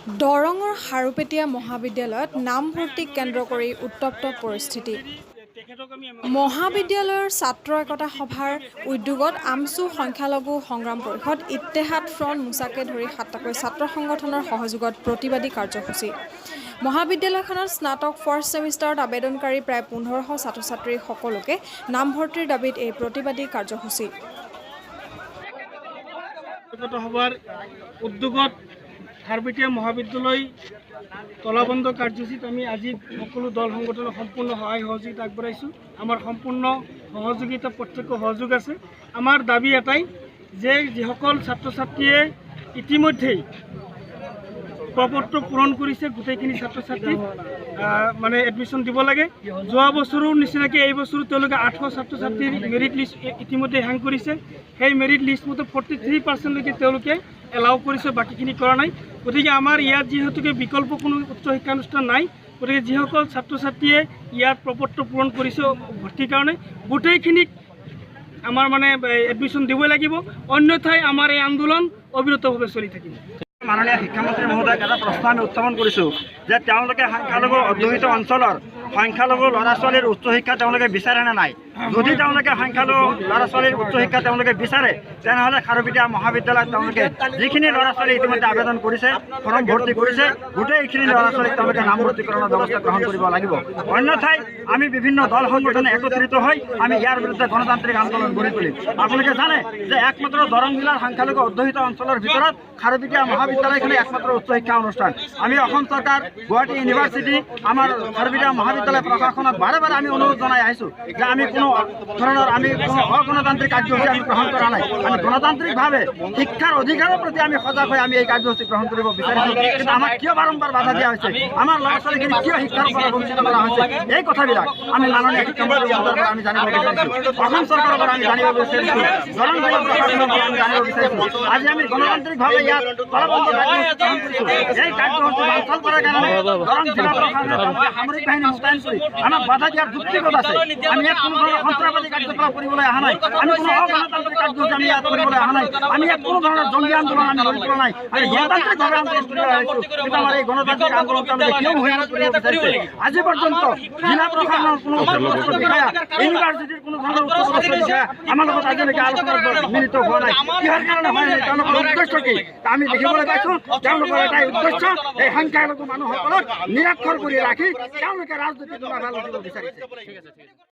দৰঙৰ হাৰুপেটীয়া মহাবিদ্যালয়ত নামভৰ্তি কেন্দ্ৰ কৰি উত্তপ্ত পৰিস্থিতি। মহাবিদ্যালয়ৰ ছাত্ৰ একতা সভাৰ উদ্যোগত আমছু সংখ্যালঘু সংগ্ৰাম পৰিষদ, ইত্তেহাদ ফ্ৰণ্ট, মোচাকে ধৰি 7টাকৈ ছাত্ৰ সংগঠনৰ সহযোগত প্ৰতিবাদী কাৰ্যসূচী। মহাবিদ্যালয়খনত স্নাতক ফাৰ্ষ্ট ছেমিষ্টাৰত আবেদনকাৰী প্ৰায় 1500 ছাত্ৰ-ছাত্ৰীৰ সকলোকে নামভৰ্তিৰ দাবীত এই প্ৰতিবাদী কাৰ্যসূচী। সভাৰ উদ্যোগত হাৰুপেটীয়া মহাবিদ্যালয় তলাবন্ধ কাৰ্যসূচীত আমি আজি সকলো দল সংগঠনৰ সম্পূৰ্ণ সহায় সহযোগিতা আগবঢ়াইছোঁ। আমাৰ সম্পূৰ্ণ সহযোগিতা প্ৰত্যক্ষ সহযোগ আছে। আমাৰ দাবী এটাই যে যিসকল ছাত্ৰ ছাত্ৰীয়ে ইতিমধ্যেই প্ৰপত্ৰ পূৰণ কৰিছে, গোটেইখিনি ছাত্ৰ ছাত্ৰীক মানে এডমিশ্যন দিব লাগে। যোৱা বছৰৰ নিচিনাকৈ এই বছৰো তেওঁলোকে 800 ছাত্ৰ ছাত্ৰীৰ মেৰিট লিষ্ট ইতিমধ্যে হেং কৰিছে। সেই মেৰিট লিষ্ট মতে 43%লৈকে তেওঁলোকে এলাউ কৰিছে, বাকীখিনি কৰা নাই। গতিকে আমাৰ ইয়াত যিহেতুকে বিকল্প কোনো উচ্চ শিক্ষানুষ্ঠান নাই, গতিকে যিসকল ছাত্ৰ ছাত্ৰীয়ে ইয়াত প্ৰপত্ৰ পূৰণ কৰিছে ভৰ্তিৰ কাৰণে, গোটেইখিনিক আমাৰ মানে এডমিশ্যন দিবই লাগিব, অন্যথাই আমাৰ এই আন্দোলন অবিৰতভাৱে চলি থাকিব। মাননীয় শিক্ষামন্ত্ৰী মহোদয়ক এটা প্ৰশ্ন আমি উত্থাপন কৰিছোঁ যে তেওঁলোকে সংখ্যালঘু অধ্যুষিত অঞ্চলৰ সংখ্যালঘু ল'ৰা ছোৱালীৰ উচ্চ শিক্ষা তেওঁলোকে বিচাৰে নে নাই। যদি তেওঁলোকে সংখ্যালঘু ল'ৰা ছোৱালীৰ উচ্চ শিক্ষা তেওঁলোকে বিচাৰে, তেনেহ'লে হাৰুপেটীয়া মহাবিদ্যালয়ত তেওঁলোকে যিখিনি ল'ৰা ছোৱালী ইতিমধ্যে আবেদন কৰিছে, ফৰ্ম ভৰ্তি কৰিছে, গোটেইখিনি ল'ৰা ছোৱালীক তেওঁলোকে নামভৰ্তিকৰণৰ ব্যৱস্থা গ্ৰহণ কৰিব লাগিব। অন্যথাই আমি বিভিন্ন দল সংগঠনে একত্ৰিত হৈ আমি ইয়াৰ বিৰুদ্ধে গণতান্ত্ৰিক আন্দোলন গঢ়ি তুলিম। আপোনালোকে জানে যে একমাত্ৰ দৰং জিলাৰ সংখ্যালঘু অধ্যুষিত অঞ্চলৰ ভিতৰত হাৰুপেটীয়া মহাবিদ্যালয়খনে একমাত্ৰ উচ্চ শিক্ষা অনুষ্ঠান। আমি অসম চৰকাৰ, গুৱাহাটী ইউনিভাৰ্চিটি, আমাৰ হাৰুপেটীয়া মহাবিদ্যালয় প্ৰশাসনক বাৰে বাৰে আমি অনুৰোধ জনাই আহিছোঁ যে আমি কোনো ধৰণৰ কোনো অগণতান্ত্ৰিক কাৰ্যসূচী আমি গ্ৰহণ কৰা নাই। আমি গণতান্ত্ৰিকভাৱে শিক্ষাৰ অধিকাৰৰ প্ৰতি আমি সজাগ হৈ আমি এই কাৰ্যসূচী গ্ৰহণ কৰিব বিচাৰিছোঁ। কিন্তু আমাক কিয় বাৰম্বাৰ বাধা দিয়া হৈছে, আমাৰ ল'ৰা ছোৱালীখিনি কিয় শিক্ষাৰ পৰা বঞ্চিত কৰা হৈছে, এই কথাবিলাক আমি মাননীয় শিক্ষামন্ত্ৰী মহোদয়ৰ পৰা আমি জানিব বিচাৰিছোঁ, অসম চৰকাৰৰ পৰা আমি জানিব বিচাৰিছোঁ, দৰং জিলা প্ৰশাসনৰ পৰা আমি জানিব বিচাৰিছোঁ। আজি আমি গণতান্ত্ৰিকভাৱে ইয়াত তলাবন্ধ কাৰ্যসূচী গ্ৰহণ কৰিছোঁ। এই কাৰ্যসূচী বাঞ্চল কৰাৰ কাৰণে দৰং জিলা প্ৰশাসনে সামৰিক বাহিনী মুতায়ন কৰি আমাক বাধা দিয়াৰ যুক্তিগত আছে। আমি ইয়াত কোনো ধৰণৰ সন্ত্ৰাসবাদী কাৰ্যকলাপ কৰিবলৈ অহা নাই, আমি কোনো অগণতান্ত্ৰিক কাৰ্যসূচী আমি ইয়াত কৰিবলৈ অহা নাই, আমি ইয়াত কোনো ধৰণৰ জংগী আন্দোলন আমি গঢ়ি তোলা নাই। আমি গণতান্ত্ৰিকভাৱে আন্দোলন কৰিব আহিছোঁ। কিন্তু আমাৰ এই গণতান্ত্ৰিক আন্দোলন তেওঁলোকে কিয় মহিলা কৰিব বিচাৰিছে? আজি পৰ্যন্ত জিলা প্ৰশাসনৰ কোনো উচ্চপদস্থ বিষয়া, ইউনিভাৰ্চিটিৰ কোনো ধৰণৰ উচ্চপদস্থ বিষয়া আমাৰ লগত আজিলৈকে আলোচনাত মিলিত হোৱা নাই। কিহৰ কাৰণে হোৱা নাই, তেওঁলোকৰ উদ্দেশ্য কি? আমি দেখিবলৈ পাইছোঁ তেওঁলোকৰ এটাই উদ্দেশ্য, এই সংখ্যালঘু মানুহসকলক নিৰক্ষৰ কৰি ৰাখি তেওঁলোকে ৰাজনৈতিক লাভালাভ দিব বিচাৰিছে।